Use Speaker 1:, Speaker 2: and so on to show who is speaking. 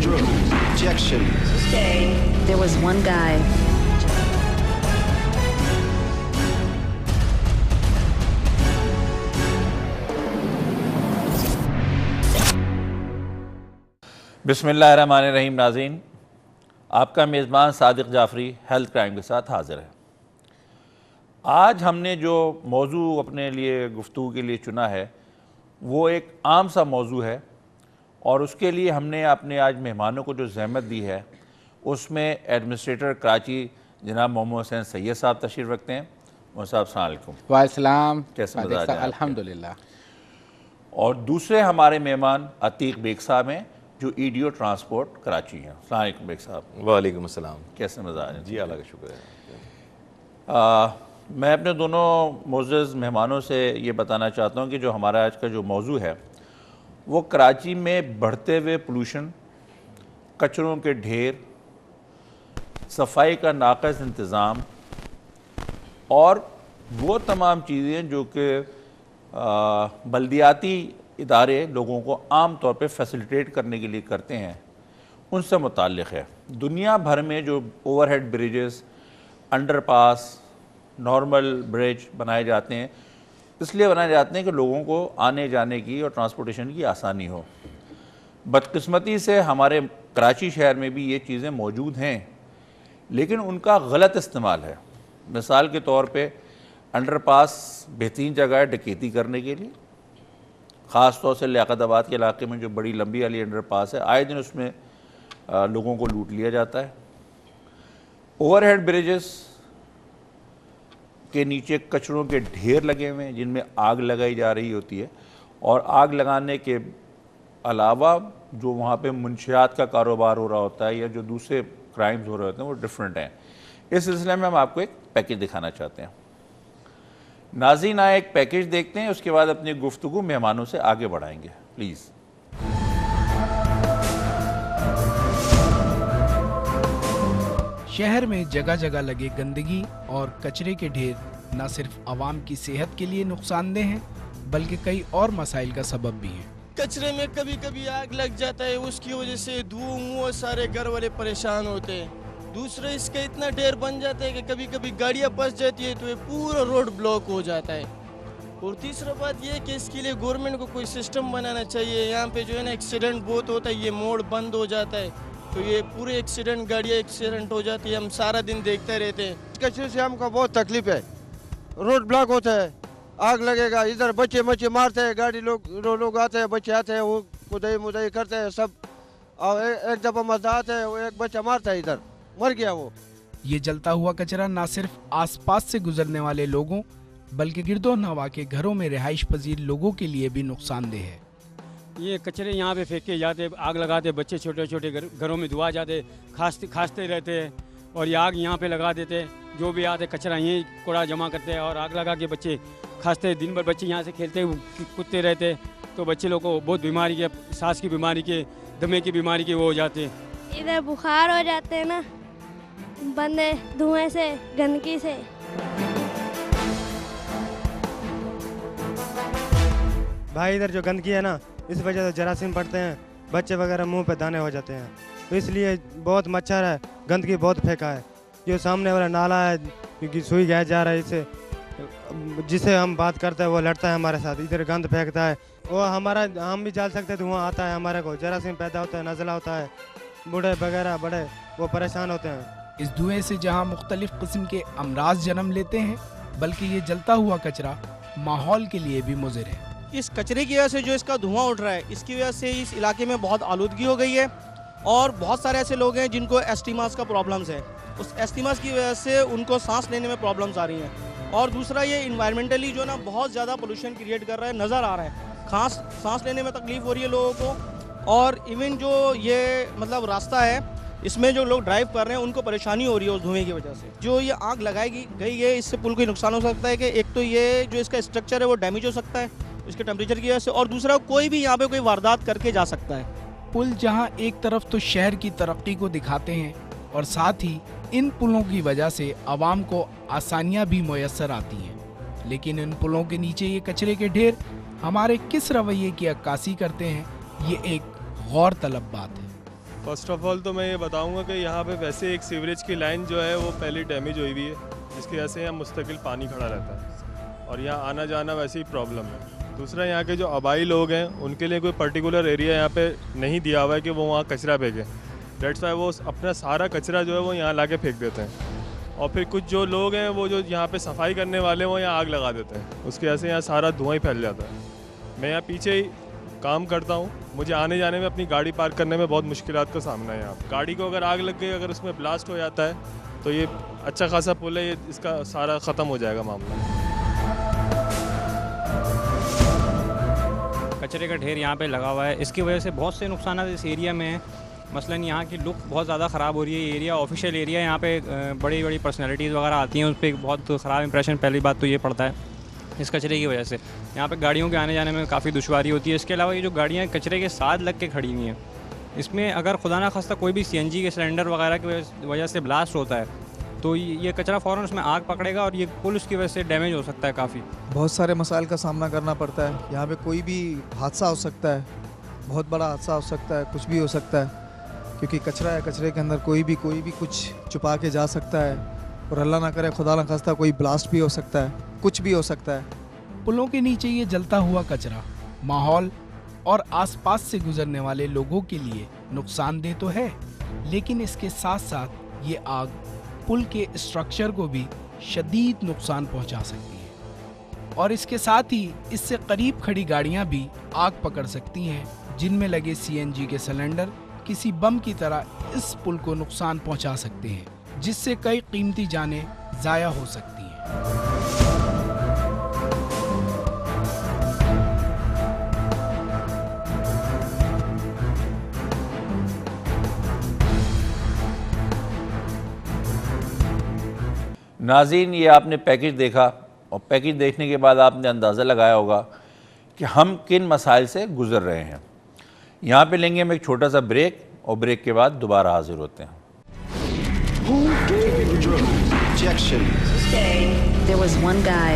Speaker 1: drugs. Ejection.
Speaker 2: There was one guy.
Speaker 3: बिस्मिल्लाहिर्रहमानिर्रहीम। नाज़रीन, आपका मेज़बान सादिक जाफ़री हेल्थ क्राइम के साथ हाज़िर है। आज हमने जो मौजू अपने लिए गुफ्तगू के लिए चुना है वो एक आम सा मौजू है और उसके लिए हमने अपने आज मेहमानों को जो ज़हमत दी है उसमें एडमिनिस्ट्रेटर कराची जनाब मोहम्मद हुसैन सैयद साहब तशरीफ़ रखते हैं। मोहम्मद साहब अस्सलाम वालेकुम।
Speaker 4: वालेकुम।
Speaker 3: कैसे मज़ाज हैं?
Speaker 4: अल्हम्दुलिल्लाह।
Speaker 3: और दूसरे हमारे मेहमान अतीक बेग साहब हैं जो ईडीओ ट्रांसपोर्ट कराची हैं। अस्सलाम वालेकुम बेग साहब।
Speaker 5: वालेकुम अस्सलाम।
Speaker 3: कैसे मज़ाज हैं?
Speaker 5: जी अल्लाह का शुक्र है।
Speaker 3: मैं अपने दोनों मोअज़्ज़ज़ मेहमानों से ये बताना चाहता हूँ कि जो हमारा आज का जो मौजू है वो कराची में बढ़ते हुए पोल्यूशन, कचरों के ढेर, सफाई का नाक़िस इंतज़ाम और वो तमाम चीज़ें जो कि बल्दियाती इदारे लोगों को आम तौर पे फैसिलिटेट करने के लिए करते हैं उनसे मुताल्लिक़ है। दुनिया भर में जो overhead bridges, underpass, normal bridge बनाए जाते हैं इसलिए बनाए जाते हैं कि लोगों को आने जाने की और ट्रांसपोर्टेशन की आसानी हो। बदकिस्मती से हमारे कराची शहर में भी ये चीज़ें मौजूद हैं लेकिन उनका गलत इस्तेमाल है। मिसाल के तौर पे अंडरपास बेहतरीन जगह है डकैती करने के लिए, ख़ास तौर से लियाकताबाद के इलाके में जो बड़ी लंबी वाली अंडरपास है आए दिन उसमें लोगों को लूट लिया जाता है। ओवरहेड ब्रिजेस के नीचे कचरों के ढेर लगे हुए हैं जिनमें आग लगाई जा रही होती है और आग लगाने के अलावा जो वहाँ पे मुंशियात का कारोबार हो रहा होता है या जो दूसरे क्राइम्स हो रहे होते हैं वो डिफरेंट हैं। इस सिलसिले में हम आपको एक पैकेज दिखाना चाहते हैं। नाज़रीन आए एक पैकेज देखते हैं, उसके बाद अपनी गुफ्तगू मेहमानों से आगे बढ़ाएंगे। प्लीज़।
Speaker 6: शहर में जगह जगह लगे गंदगी और कचरे के ढेर न सिर्फ आवाम की सेहत के लिए नुकसानदेह हैं बल्कि कई और मसाइल का सबब भी हैं।
Speaker 7: कचरे में कभी कभी आग लग जाता है, उसकी वजह से धुआं सारे घर वाले परेशान होते हैं। दूसरा इसका इतना ढेर बन जाता है कि कभी कभी गाड़ियाँ फंस जाती है तो ये पूरा रोड ब्लॉक हो जाता है। और तीसरा बात ये कि इसके लिए गवर्नमेंट को कोई सिस्टम बनाना चाहिए। यहाँ पे जो है ना एक्सीडेंट बहुत होता है, ये मोड़ बंद हो जाता है तो ये पूरे एक्सीडेंट, गाड़ियाँ एक्सीडेंट हो जाती है, हम सारा दिन देखते रहते हैं।
Speaker 8: कचरे से हमको बहुत तकलीफ है, रोड ब्लॉक होता है, आग लगेगा, इधर बच्चे मारते हैं, गाड़ी लोग आते हैं, बच्चे आते हैं, वो खुदाई मुदाई करते हैं सब। और एक दफ़ा मजा आता है, वो एक बच्चा मारता है, इधर मर गया वो।
Speaker 6: ये जलता हुआ कचरा न सिर्फ आसपास से गुजरने वाले लोगों बल्कि गिरदो नवा के घरों में रिहाइश पजीर लोगों के लिए भी नुकसानदेह है।
Speaker 9: ये कचरे यहाँ पे फेंके जाते, आग लगाते, बच्चे छोटे छोटे घरों में धुआ जाते, खांसते रहते हैं और ये आग यहाँ पे लगा देते। जो भी आते कचरा यहीं कूड़ा जमा करते हैं और आग लगा के बच्चे खांसते। दिन भर बच्चे यहाँ से खेलते कूदते रहते तो बच्चे लोग को बहुत बीमारी के, सांस की बीमारी के, दमे की बीमारी के वो हो जाते हैं।
Speaker 10: इधर बुखार हो जाते हैं ना बंदे, धुएं से, गंदगी से।
Speaker 8: भाई इधर जो गंदगी है ना इस वजह से जरासीम पड़ते हैं, बच्चे वगैरह मुंह पे दाने हो जाते हैं, तो इसलिए बहुत मच्छर है, गंदगी बहुत फेंका है। जो सामने वाला नाला है क्योंकि सुई गैस जा रहा है, इससे जिसे हम बात करते हैं वो लड़ता है हमारे साथ, इधर गंद फेंकता है, वो हम भी जाल सकते हैं, धुआं आता है हमारे को, जरासीम पैदा होता है, नज़ला होता है, बूढ़े वगैरह बड़े वो परेशान होते हैं।
Speaker 6: इस धुएं से जहां मुख्तलिफ किस्म के अमराज जन्म लेते हैं बल्कि ये जलता हुआ कचरा माहौल के लिए भी मुज़िर है।
Speaker 7: इस कचरे की वजह से जो इसका धुआं उठ रहा है इसकी वजह से इस इलाके में बहुत आलूदगी हो गई है और बहुत सारे ऐसे लोग हैं जिनको एस्टीमास का प्रॉब्लम्स है। उस एस्टीमास की वजह से उनको सांस लेने में प्रॉब्लम्स आ रही हैं। और दूसरा ये इन्वायरमेंटली जो ना बहुत ज़्यादा पोल्यूशन क्रिएट कर रहा है, नज़र आ रहा है, सांस लेने में तकलीफ़ हो रही है लोगों को। और इवन जो ये मतलब रास्ता है इसमें जो लोग ड्राइव कर रहे हैं उनको परेशानी हो रही है उस धुएं की वजह से। जो ये आग लगाई गई है इससे पुल को नुकसान हो सकता है कि एक तो ये जो इसका स्ट्रक्चर है वो डैमेज हो सकता है इसके टेम्परेचर की वजह से, और दूसरा कोई भी यहाँ पे कोई वारदात करके जा सकता है।
Speaker 6: पुल जहाँ एक तरफ तो शहर की तरक्की को दिखाते हैं और साथ ही इन पुलों की वजह से आवाम को आसानियाँ भी मुयस्सर आती हैं, लेकिन इन पुलों के नीचे ये कचरे के ढेर हमारे किस रवैये की अक्कासी करते हैं, ये एक गौर तलब बात है।
Speaker 1: फर्स्ट ऑफ ऑल तो मैं ये बताऊंगा कि यहाँ पे वैसे एक सीवरेज की लाइन जो है वो पहले डैमेज हुई हुई है, जिसकी वजह से यहाँ मुस्तकिल पानी खड़ा रहता है और यहाँ आना जाना वैसे ही प्रॉब्लम है। दूसरा, यहाँ के जो आबाई लोग हैं उनके लिए कोई पर्टिकुलर एरिया यहाँ पे नहीं दिया हुआ है कि वो वहाँ कचरा फेंकें। डेट्स वाई वो अपना सारा कचरा जो है वो यहाँ ला के फेंक देते हैं और फिर कुछ जो लोग हैं वो जो यहाँ पे सफाई करने वाले हैं वो यहाँ आग लगा देते हैं, उसकी वजह से यहाँ सारा धुआं ही फैल जाता है। मैं यहाँ पीछे ही काम करता हूँ, मुझे आने जाने में अपनी गाड़ी पार्क करने में बहुत मुश्किलात का सामना है। यहाँ गाड़ी को अगर आग लग गई, अगर उसमें ब्लास्ट हो जाता है तो ये अच्छा खासा पुल है, ये इसका सारा ख़त्म हो जाएगा मामला।
Speaker 9: कचरे का ढेर यहाँ पे लगा हुआ है, इसकी वजह से बहुत से नुकसान इस एरिया में हैं। मसलन यहाँ की लुक बहुत ज़्यादा ख़राब हो रही है। एरिया ऑफिशियल एरिया, यहाँ पे बड़ी बड़ी पर्सनैलिटीज़ वगैरह आती हैं, उस पर बहुत ख़राब इंप्रेशन पहली बात तो ये पड़ता है इस कचरे की वजह से। यहाँ पे गाड़ियों के आने जाने में काफ़ी दुश्वारी होती है। इसके अलावा ये जो गाड़ियाँ कचरे के साथ लग के खड़ी हुई हैं, इसमें अगर खुदा ना खास्ता कोई भी CNG के सिलेंडर वगैरह की वजह से ब्लास्ट होता है तो ये कचरा फ़ौरन उसमें आग पकड़ेगा और ये पुल उसकी वजह से डैमेज हो सकता है काफ़ी।
Speaker 4: बहुत सारे मसाइल का सामना करना पड़ता है। यहाँ पे कोई भी हादसा हो सकता है, बहुत बड़ा हादसा हो सकता है, कुछ भी हो सकता है, क्योंकि कचरा है। कचरे के अंदर कोई भी कुछ छुपा के जा सकता है और अल्लाह ना करे खुदा ना खास्ता कोई ब्लास्ट भी हो सकता है, कुछ भी हो सकता है।
Speaker 6: पुलों के नीचे ये जलता हुआ कचरा माहौल और आसपास से गुजरने वाले लोगों के लिए नुकसानदेह तो है, लेकिन इसके साथ साथ ये आग पुल के स्ट्रक्चर को भी शदीद नुकसान पहुंचा सकती है और इसके साथ ही इससे करीब खड़ी गाड़ियां भी आग पकड़ सकती हैं, जिनमें लगे CNG के सिलेंडर किसी बम की तरह इस पुल को नुकसान पहुंचा सकते हैं, जिससे कई कीमती जानें ज़ाया हो सकती हैं।
Speaker 3: नाज़रीन, ये आपने पैकेज देखा और पैकेज देखने के बाद आपने अंदाज़ा लगाया होगा कि हम किन मसाइल से गुज़र रहे हैं। यहाँ पे लेंगे हम एक छोटा सा ब्रेक और ब्रेक के बाद दोबारा हाजिर होते हैं।
Speaker 2: There was one guy